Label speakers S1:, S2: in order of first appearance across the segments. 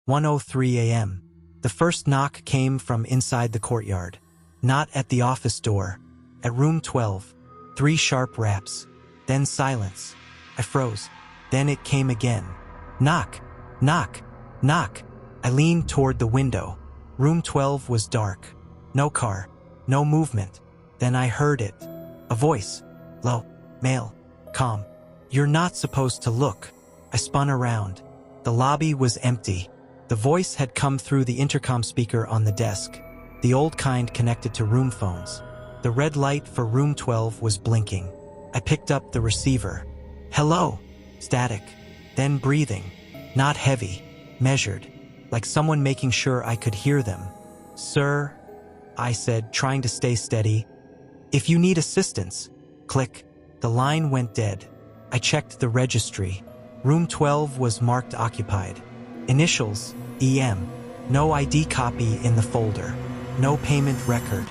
S1: 1:03 a.m. The first knock came from inside the courtyard. Not at the office door. At room 12. 3 sharp raps. Then silence. I froze. Then it came again. Knock. Knock. Knock. I leaned toward the window. Room 12 was dark. No car. No movement. Then I heard it. A voice. Low. Male. Calm. You're not supposed to look. I spun around. The lobby was empty. The voice had come through the intercom speaker on the desk, the old kind connected to room phones. The red light for room 12 was blinking. I picked up the receiver. Hello. Static. Then breathing. Not heavy. Measured. Like someone making sure I could hear them. Sir, I said, trying to stay steady. If you need assistance. Click. The line went dead. I checked the registry. Room 12 was marked occupied. Initials, EM. No ID copy in the folder. No payment record.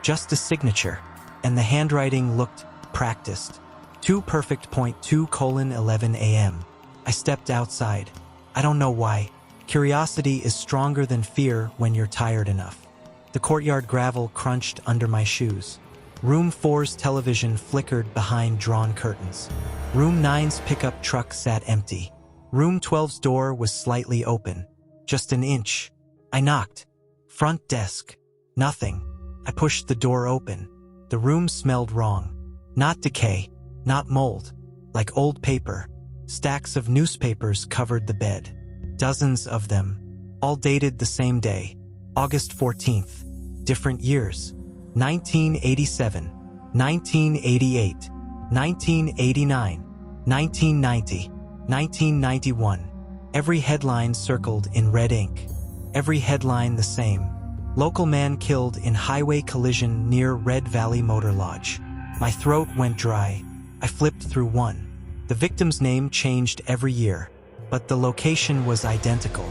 S1: Just a signature. And the handwriting looked practiced. 2:2:11 a.m. I stepped outside. I don't know why. Curiosity is stronger than fear when you're tired enough. The courtyard gravel crunched under my shoes. Room 4's television flickered behind drawn curtains. Room 9's pickup truck sat empty. Room 12's door was slightly open. Just an inch. I knocked. Front desk. Nothing. I pushed the door open. The room smelled wrong. Not decay. Not mold. Like old paper. Stacks of newspapers covered the bed. Dozens of them. All dated the same day. August 14th. Different years. 1987. 1988. 1989. 1990. 1991. Every headline circled in red ink. Every headline the same. Local man killed in highway collision near Red Valley Motor Lodge. My throat went dry. I flipped through one. The victim's name changed every year, but the location was identical.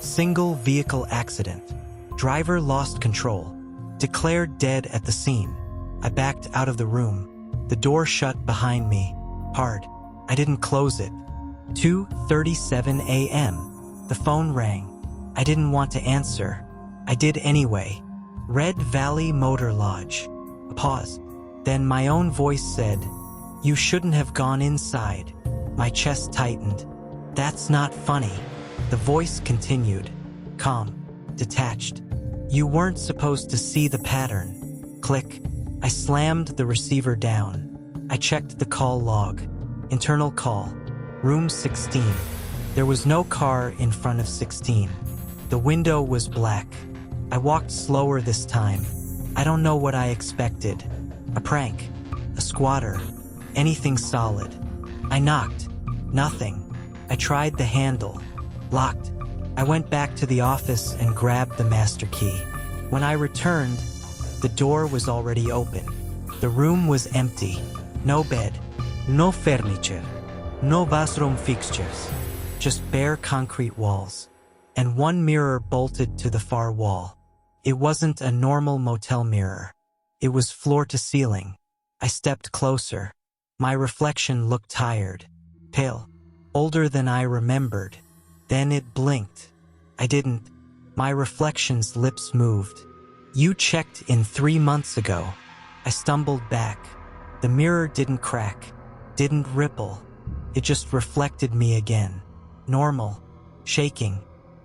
S1: Single vehicle accident. Driver lost control. Declared dead at the scene. I backed out of the room. The door shut behind me. Hard. I didn't close it. 2:37 a.m. The phone rang. I didn't want to answer. I did anyway. Red Valley Motor Lodge. A pause. Then my own voice said, "You shouldn't have gone inside." My chest tightened. "That's not funny." The voice continued. Calm. Detached. "You weren't supposed to see the pattern." Click. I slammed the receiver down. I checked the call log. Internal call. Room 16. There was no car in front of 16. The window was black. I walked slower this time. I don't know what I expected. A prank. A squatter. Anything solid. I knocked. Nothing. I tried the handle. Locked. I went back to the office and grabbed the master key. When I returned, the door was already open. The room was empty. No bed. No furniture. No bathroom fixtures. Just bare concrete walls. And one mirror bolted to the far wall. It wasn't a normal motel mirror. It was floor to ceiling. I stepped closer. My reflection looked tired. Pale. Older than I remembered. Then it blinked. I didn't. My reflection's lips moved. "You checked in 3 months ago." I stumbled back. The mirror didn't crack. Didn't ripple. It just reflected me again. Normal. Shaking.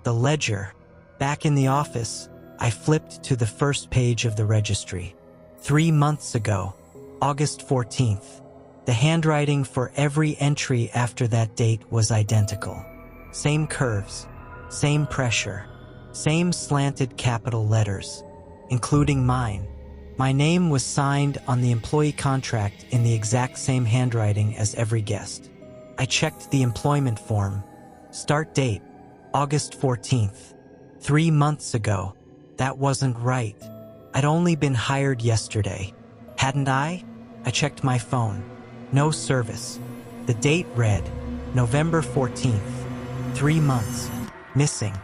S1: The ledger. Back in the office, I flipped to the first page of the registry. 3 months ago. August 14th. The handwriting for every entry after that date was identical. Same curves. Same pressure. Same slanted capital letters. Including mine. My name was signed on the employee contract in the exact same handwriting as every guest. I checked the employment form. Start date, August 14th. 3 months ago. That wasn't right. I'd only been hired yesterday. Hadn't I? I checked my phone. No service. The date read, November 14th. 3 months. Missing.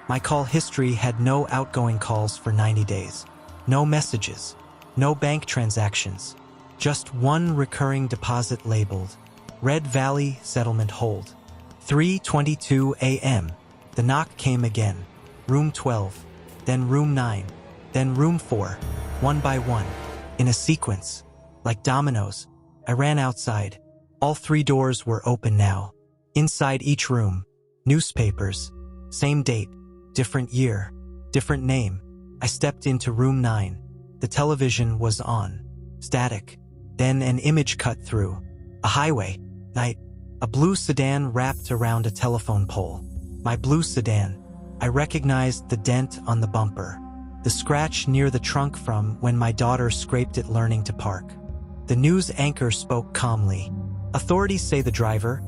S1: My call history had no outgoing calls for 90 days. No messages. No bank transactions. Just one recurring deposit labeled Red Valley Settlement Hold. 3:22 a.m. The knock came again. Room 12, then room 9, then room 4, one by one, in a sequence, like dominoes. I ran outside. All 3 doors were open now. Inside each room, newspapers, same date, different year, different name. I stepped into room 9. The television was on, static. Then an image cut through. A highway, night, a blue sedan wrapped around a telephone pole. My blue sedan. I recognized the dent on the bumper, the scratch near the trunk from when my daughter scraped it learning to park. The news anchor spoke calmly. Authorities say the driver,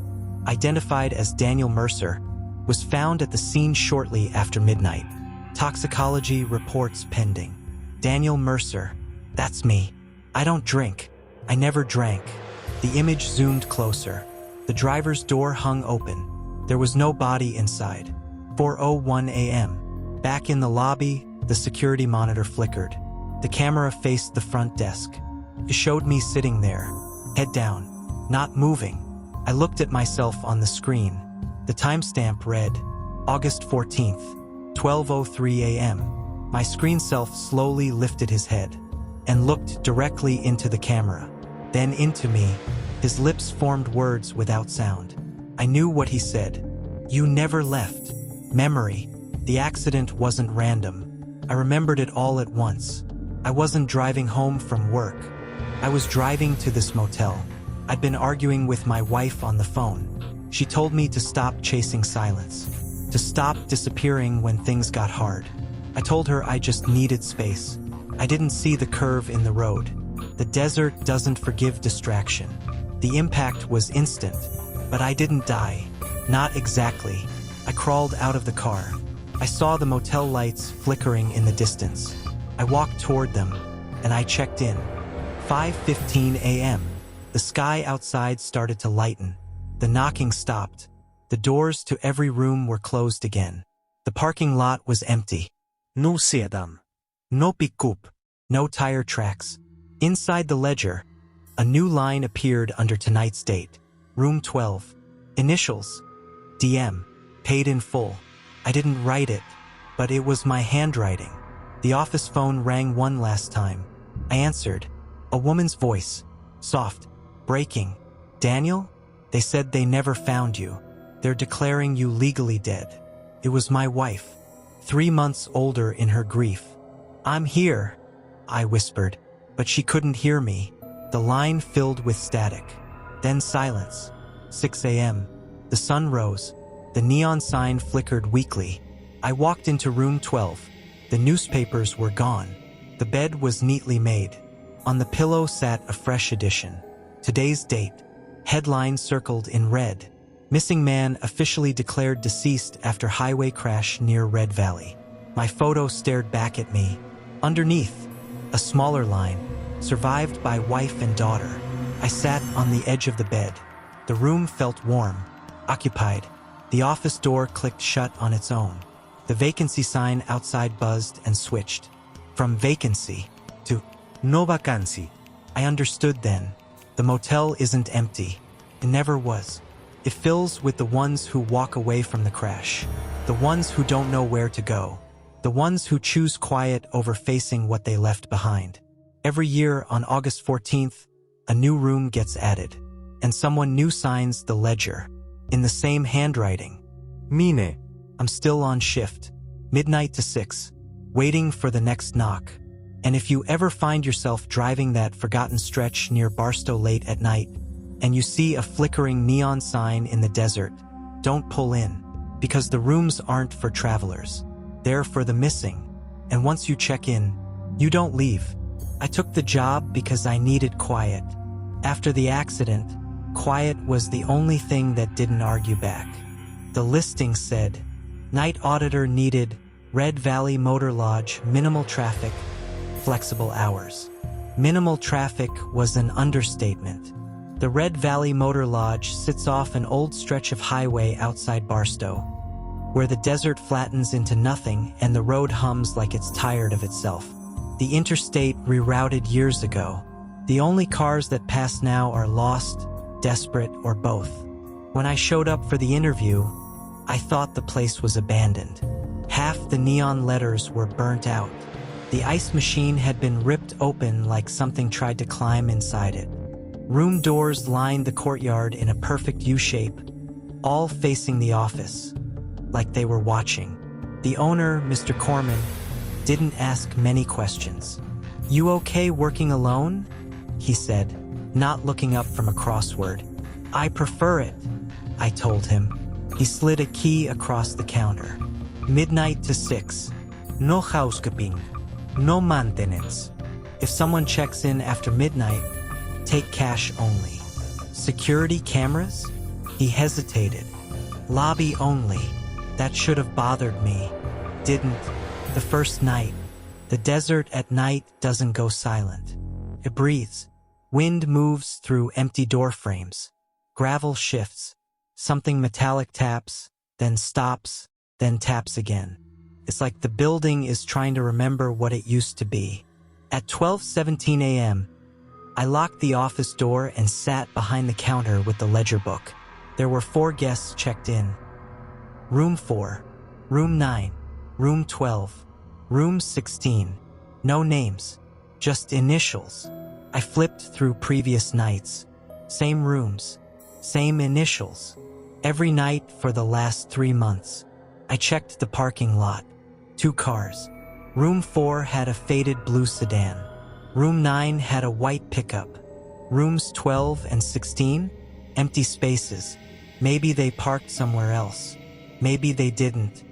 S1: identified as Daniel Mercer, was found at the scene shortly after midnight. Toxicology reports pending. Daniel Mercer. That's me. I don't drink. I never drank. The image zoomed closer. The driver's door hung open. There was no body inside. 4:01 a.m. Back in the lobby, the security monitor flickered. The camera faced the front desk. It showed me sitting there, head down, not moving. I looked at myself on the screen. The timestamp read, August 14th, 12:03 a.m. My screen self slowly lifted his head and looked directly into the camera, then into me. His lips formed words without sound. I knew what he said. You never left. Memory. The accident wasn't random. I remembered it all at once. I wasn't driving home from work. I was driving to this motel. I'd been arguing with my wife on the phone. She told me to stop chasing silence, to stop disappearing when things got hard. I told her I just needed space. I didn't see the curve in the road. The desert doesn't forgive distraction. The impact was instant, but I didn't die. Not exactly. I crawled out of the car. I saw the motel lights flickering in the distance. I walked toward them, and I checked in. 5:15 a.m. The sky outside started to lighten. The knocking stopped. The doors to every room were closed again. The parking lot was empty. No sedan. No pickup. No tire tracks. Inside the ledger, a new line appeared under tonight's date. Room 12. Initials. DM. Paid in full. I didn't write it, but it was my handwriting. The office phone rang one last time. I answered. A woman's voice. Soft. Breaking. Daniel? They said they never found you. They're declaring you legally dead. It was my wife, 3 months older in her grief. I'm here, I whispered, but she couldn't hear me. The line filled with static. Then silence. 6 a.m. The sun rose. The neon sign flickered weakly. I walked into room 12. The newspapers were gone. The bed was neatly made. On the pillow sat a fresh edition. Today's date. Headline circled in red. Missing man officially declared deceased after highway crash near Red Valley. My photo stared back at me. Underneath, a smaller line. Survived by wife and daughter. I sat on the edge of the bed. The room felt warm. Occupied. The office door clicked shut on its own. The vacancy sign outside buzzed and switched. From vacancy to no vacancy. I understood then. The motel isn't empty. It never was. It fills with the ones who walk away from the crash. The ones who don't know where to go. The ones who choose quiet over facing what they left behind. Every year on August 14th, a new room gets added. And someone new signs the ledger. In the same handwriting. Mine. I'm still on shift. Midnight to 6. Waiting for the next knock. And if you ever find yourself driving that forgotten stretch near Barstow late at night, and you see a flickering neon sign in the desert, don't pull in, because the rooms aren't for travelers. They're for the missing. And once you check in, you don't leave. I took the job because I needed quiet. After the accident, quiet was the only thing that didn't argue back. The listing said, night auditor needed, Red Valley Motor Lodge, minimal traffic, flexible hours. Minimal traffic was an understatement. The Red Valley Motor Lodge sits off an old stretch of highway outside Barstow, where the desert flattens into nothing and the road hums like it's tired of itself. The interstate rerouted years ago. The only cars that pass now are lost, desperate, or both. When I showed up for the interview, I thought the place was abandoned. Half the neon letters were burnt out. The ice machine had been ripped open like something tried to climb inside it. Room doors lined the courtyard in a perfect U-shape, all facing the office, like they were watching. The owner, Mr. Corman, didn't ask many questions. "You okay working alone?" he said, not looking up from a crossword. "I prefer it," I told him. He slid a key across the counter. "Midnight to 6. No housekeeping. No maintenance. If someone checks in after midnight, take cash only." "Security cameras?" He hesitated. "Lobby only." That should have bothered me. Didn't. The first night. The desert at night doesn't go silent. It breathes. Wind moves through empty door frames. Gravel shifts. Something metallic taps, then stops, then taps again. It's like the building is trying to remember what it used to be. At 12:17 a.m., I locked the office door and sat behind the counter with the ledger book. There were 4 guests checked in. Room 4, Room 9, Room 12, Room 16. No names, just initials. I flipped through previous nights. Same rooms, same initials. Every night for the last 3 months. I checked the parking lot. 2 cars. Room 4 had a faded blue sedan. Room 9 had a white pickup. Rooms 12 and 16? Empty spaces. Maybe they parked somewhere else. Maybe they didn't.